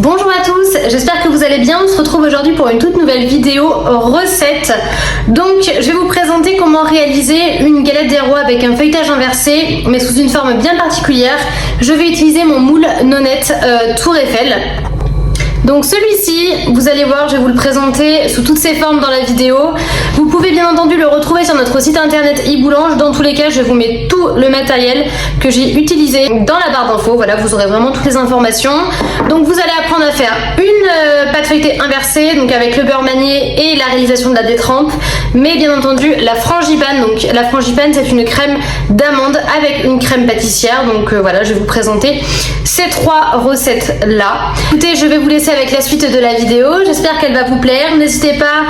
Bonjour à tous, j'espère que vous allez bien. On se retrouve aujourd'hui pour une toute nouvelle vidéo recette. Donc je vais vous présenter comment réaliser une galette des rois avec un feuilletage inversé, mais sous une forme bien particulière. Je vais utiliser mon moule nonette Tour Eiffel. Donc celui-ci, vous allez voir, je vais vous le présenter sous toutes ses formes dans la vidéo. Vous pouvez bien entendu le retrouver sur notre site internet iBoulange. Dans tous les cas, je vous mets tout le matériel que j'ai utilisé dans la barre d'infos. Voilà, vous aurez vraiment toutes les informations. Donc vous allez apprendre à faire une pâte feuilletée inversée, donc avec le beurre manié et la réalisation de la détrempe. Mais bien entendu, la frangipane. Donc la frangipane, c'est une crème d'amande avec une crème pâtissière. Donc voilà, je vais vous présenter ces trois recettes-là. Écoutez, je vais vous laisser avec la suite de la vidéo, j'espère qu'elle va vous plaire. N'hésitez pas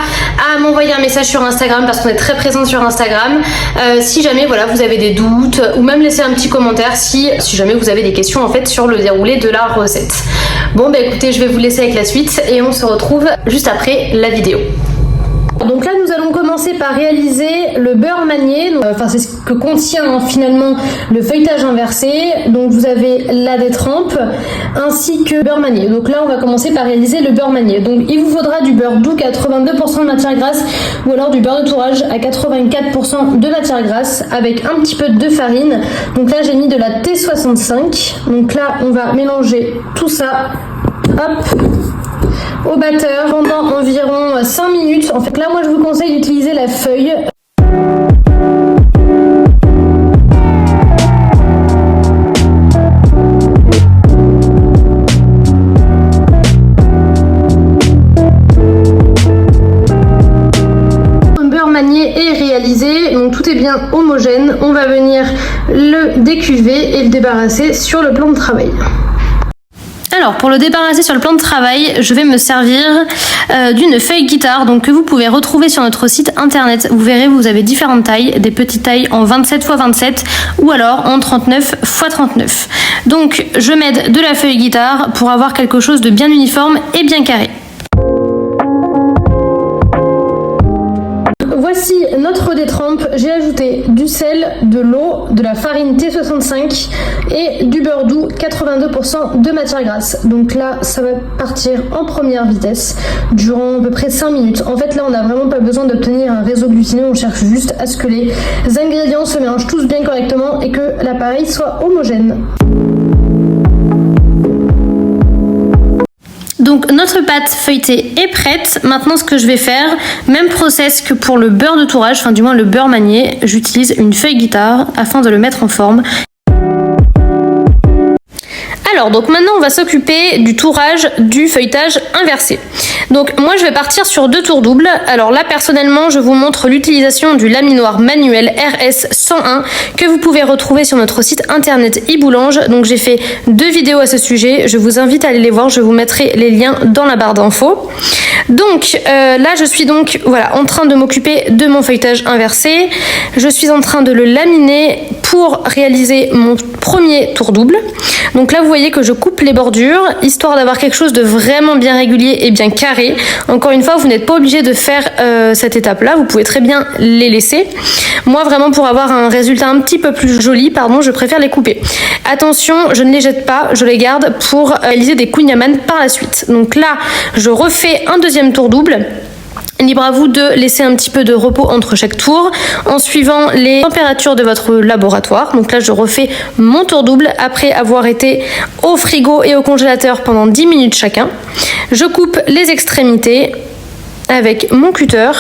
à m'envoyer un message sur Instagram parce qu'on est très présent sur Instagram si jamais voilà, vous avez des doutes, ou même laisser un petit commentaire si jamais vous avez des questions en fait sur le déroulé de la recette. Bon bah écoutez, je vais vous laisser avec la suite et on se retrouve juste après la vidéo. Donc là nous allons commencer par réaliser le beurre manié, enfin c'est ce que contient finalement le feuilletage inversé. Donc vous avez la détrempe ainsi que le beurre manié. Donc là on va commencer par réaliser le beurre manié. Donc il vous faudra du beurre doux 82% de matière grasse, ou alors du beurre de tourage à 84% de matière grasse avec un petit peu de farine. Donc là j'ai mis de la T65. Donc là on va mélanger tout ça, hop, au batteur pendant environ 5 minutes. En fait là moi je vous conseille d'utiliser la feuille. Le beurre manié est réalisé, donc tout est bien homogène. On va venir le décuver et le débarrasser sur le plan de travail. Alors pour le débarrasser sur le plan de travail, je vais me servir d'une feuille guitare, donc que vous pouvez retrouver sur notre site internet. Vous verrez, vous avez différentes tailles, des petites tailles en 27 x 27 ou alors en 39 x 39. Donc je m'aide de la feuille guitare pour avoir quelque chose de bien uniforme et bien carré. Voici notre détrempe. J'ai ajouté du sel, de l'eau, de la farine T65 et du beurre doux 82% de matière grasse. Donc là, ça va partir en première vitesse durant à peu près 5 minutes. En fait, là, on n'a vraiment pas besoin d'obtenir un réseau glutiné. On cherche juste à ce que les ingrédients se mélangent tous bien correctement et que l'appareil soit homogène. Donc notre pâte feuilletée est prête. Maintenant ce que je vais faire, même process que pour le beurre de tourage, enfin du moins le beurre manié, j'utilise une feuille guitare afin de le mettre en forme. Alors donc maintenant on va s'occuper du tourage du feuilletage inversé. Donc moi je vais partir sur 2 tours doubles. Alors là personnellement je vous montre l'utilisation du laminoir manuel RS101 que vous pouvez retrouver sur notre site internet iBoulange. Donc j'ai fait 2 vidéos à ce sujet, je vous invite à aller les voir, je vous mettrai les liens dans la barre d'infos. Donc là je suis donc voilà en train de m'occuper de mon feuilletage inversé. Je suis en train de le laminer pour réaliser mon premier tour double. Donc là vous voyez que je coupe les bordures histoire d'avoir quelque chose de vraiment bien régulier et bien carré. Encore une fois, vous n'êtes pas obligé de faire cette étape là, vous pouvez très bien les laisser. Moi vraiment pour avoir un résultat un petit peu plus joli, je préfère les couper. Attention, je ne les jette pas, je les garde pour réaliser des kouign-amann par la suite. Donc là je refais un deuxième tour double. Libre à vous de laisser un petit peu de repos entre chaque tour en suivant les températures de votre laboratoire. Donc là je refais mon tour double après avoir été au frigo et au congélateur pendant 10 minutes chacun. Je coupe les extrémités avec mon cutter.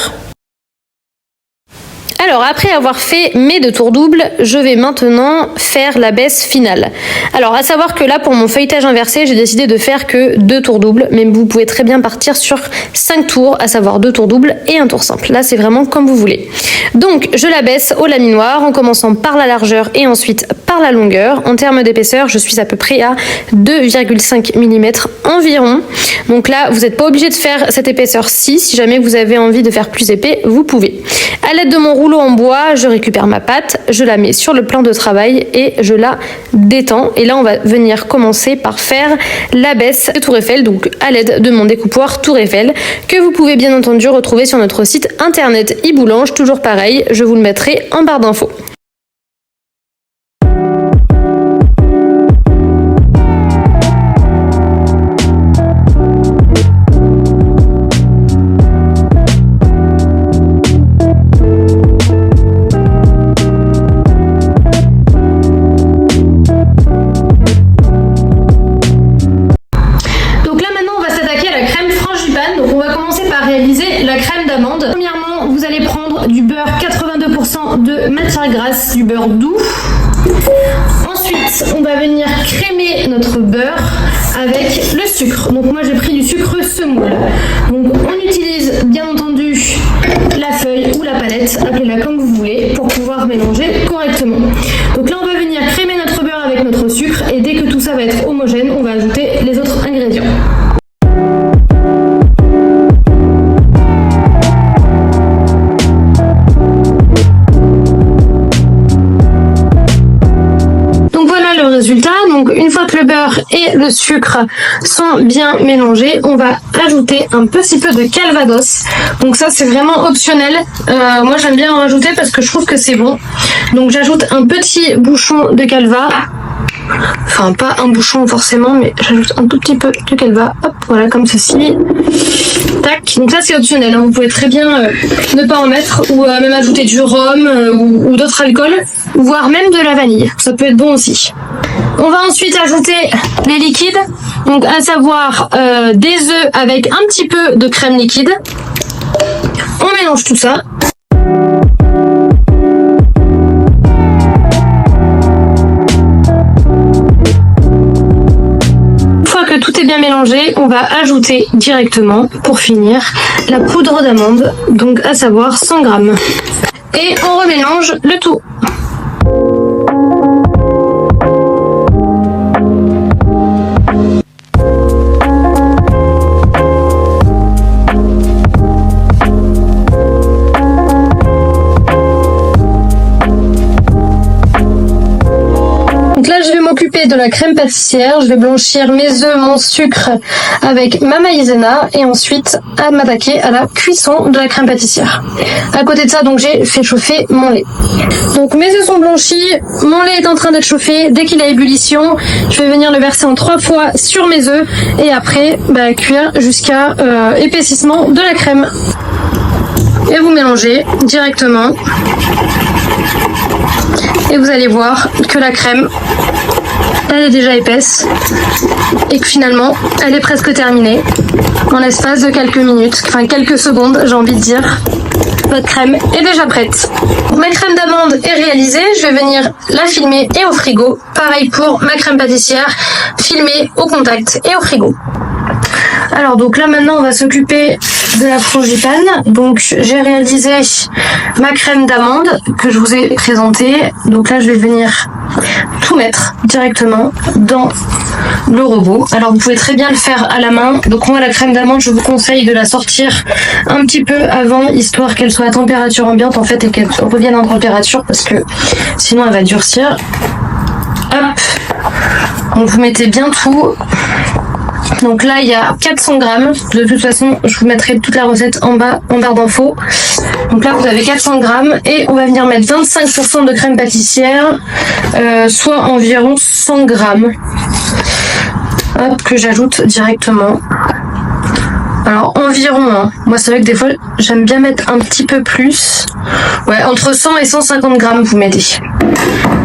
Alors après avoir fait mes 2 tours doubles, je vais maintenant faire la baisse finale. Alors à savoir que là pour mon feuilletage inversé, j'ai décidé de faire que 2 tours doubles, mais vous pouvez très bien partir sur 5 tours, à savoir 2 tours doubles et un tour simple. Là c'est vraiment comme vous voulez. Donc je la baisse au laminoir en commençant par la largeur et ensuite par la longueur. En termes d'épaisseur, je suis à peu près à 2,5 mm environ. Donc là vous n'êtes pas obligé de faire cette épaisseur-ci. Si jamais vous avez envie de faire plus épais, vous pouvez. À l'aide de mon rouleau en bois, je récupère ma pâte, je la mets sur le plan de travail et je la détends. Et là, on va venir commencer par faire la baisse de Tour Eiffel, donc à l'aide de mon découpoir Tour Eiffel, que vous pouvez bien entendu retrouver sur notre site internet iBoulange, toujours pareil, je vous le mettrai en barre d'infos. ultra grasse, du beurre doux. Ensuite, on va venir crémer notre beurre avec le sucre. Donc moi j'ai pris du sucre semoule. Donc on utilise bien entendu la feuille ou la palette, appelez-la comme vous voulez, pour pouvoir mélanger correctement. Donc là on va venir crémer notre beurre avec notre sucre et dès que tout ça va être homogène, on va ajouter les autres ingrédients. Résultat, donc une fois que le beurre et le sucre sont bien mélangés, on va ajouter un petit peu de calvados. Donc ça c'est vraiment optionnel, moi j'aime bien en rajouter parce que je trouve que c'est bon. Donc j'ajoute un petit bouchon de calva, enfin pas un bouchon forcément, mais j'ajoute un tout petit peu de calva, hop, voilà, comme ceci. Tac, donc ça c'est optionnel, hein. Vous pouvez très bien ne pas en mettre, ou même ajouter du rhum ou d'autres alcools, voire même de la vanille, ça peut être bon aussi. On va ensuite ajouter les liquides, donc à savoir des œufs avec un petit peu de crème liquide. On mélange tout ça. Une fois que tout est bien mélangé, on va ajouter directement, pour finir, la poudre d'amande, donc à savoir 100 g. Et on remélange le tout. Je vais m'occuper de la crème pâtissière, je vais blanchir mes œufs, mon sucre avec ma maïzena et ensuite à m'attaquer à la cuisson de la crème pâtissière. À côté de ça, donc j'ai fait chauffer mon lait. Donc mes œufs sont blanchis, mon lait est en train d'être chauffé. Dès qu'il a ébullition, je vais venir le verser en 3 fois sur mes œufs et après cuire jusqu'à épaississement de la crème. Et vous mélangez directement. Et vous allez voir que la crème, elle est déjà épaisse et que finalement, elle est presque terminée en l'espace de quelques minutes, enfin quelques secondes, j'ai envie de dire. Votre crème est déjà prête. Ma crème d'amande est réalisée, je vais venir la filmer et au frigo. Pareil pour ma crème pâtissière, filmée au contact et au frigo. Alors donc là maintenant on va s'occuper de la frangipane. Donc j'ai réalisé ma crème d'amande que je vous ai présentée. Donc là je vais venir tout mettre directement dans le robot. Alors vous pouvez très bien le faire à la main. Donc moi la crème d'amande je vous conseille de la sortir un petit peu avant, histoire qu'elle soit à température ambiante en fait et qu'elle revienne en température parce que sinon elle va durcir. Hop. Donc vous mettez bien tout. Donc là il y a 400 grammes, de toute façon je vous mettrai toute la recette en bas en barre d'infos. Donc là vous avez 400 grammes et on va venir mettre 25% de crème pâtissière, soit environ 100 grammes. Hop, que j'ajoute directement. Alors environ, hein. Moi c'est vrai que des fois j'aime bien mettre un petit peu plus. Ouais, entre 100 et 150 grammes vous mettez.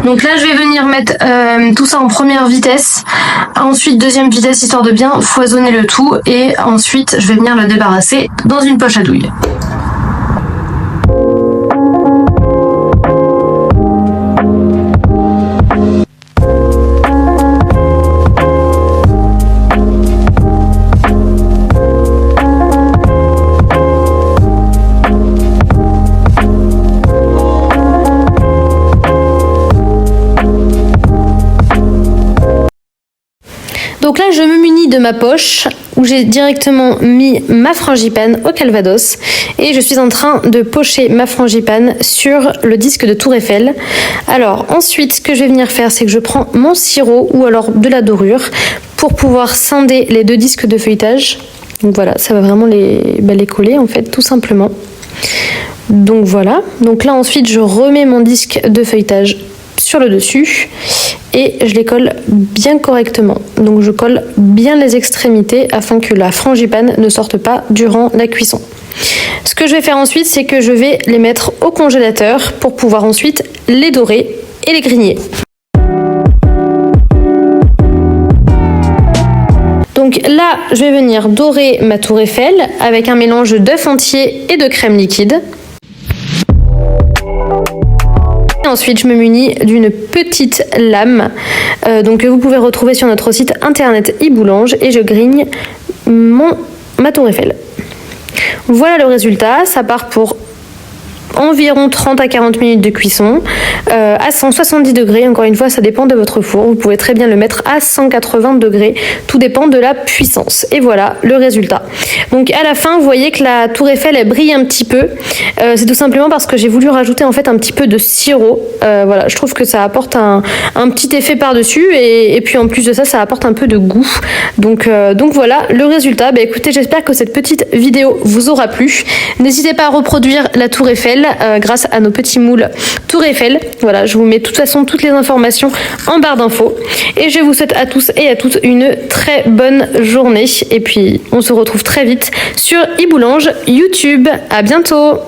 Donc là je vais venir mettre tout ça en première vitesse. Ensuite deuxième vitesse histoire de bien foisonner le tout. Et ensuite je vais venir le débarrasser dans une poche à douille. Donc là, je me munis de ma poche où j'ai directement mis ma frangipane au calvados et je suis en train de pocher ma frangipane sur le disque de Tour Eiffel. Alors ensuite, ce que je vais venir faire, c'est que je prends mon sirop ou alors de la dorure pour pouvoir scinder les deux disques de feuilletage. Donc voilà, ça va vraiment les coller en fait, tout simplement. Donc voilà, donc là ensuite, je remets mon disque de feuilletage sur le dessus et je les colle bien correctement. Donc je colle bien les extrémités afin que la frangipane ne sorte pas durant la cuisson. Ce que je vais faire ensuite, c'est que je vais les mettre au congélateur pour pouvoir ensuite les dorer et les grigner. Donc là, je vais venir dorer ma Tour Eiffel avec un mélange d'œufs entiers et de crème liquide. Et ensuite, je me munis d'une petite lame donc, que vous pouvez retrouver sur notre site internet Iboulange et je grigne ma tour Eiffel. Voilà le résultat, ça part pour environ 30 à 40 minutes de cuisson à 170 degrés. Encore une fois, ça dépend de votre four. Vous pouvez très bien le mettre à 180 degrés. Tout dépend de la puissance. Et voilà le résultat. Donc à la fin, vous voyez que la tour Eiffel elle brille un petit peu. C'est tout simplement parce que j'ai voulu rajouter en fait un petit peu de sirop. Voilà, je trouve que ça apporte un petit effet par-dessus et puis en plus de ça, ça apporte un peu de goût. Donc voilà le résultat. Bah, écoutez, j'espère que cette petite vidéo vous aura plu. N'hésitez pas à reproduire la tour Eiffel grâce à nos petits moules Tour Eiffel. Voilà, je vous mets de toute façon toutes les informations en barre d'infos. Et je vous souhaite à tous et à toutes une très bonne journée. Et puis, on se retrouve très vite sur Iboulange YouTube. À bientôt!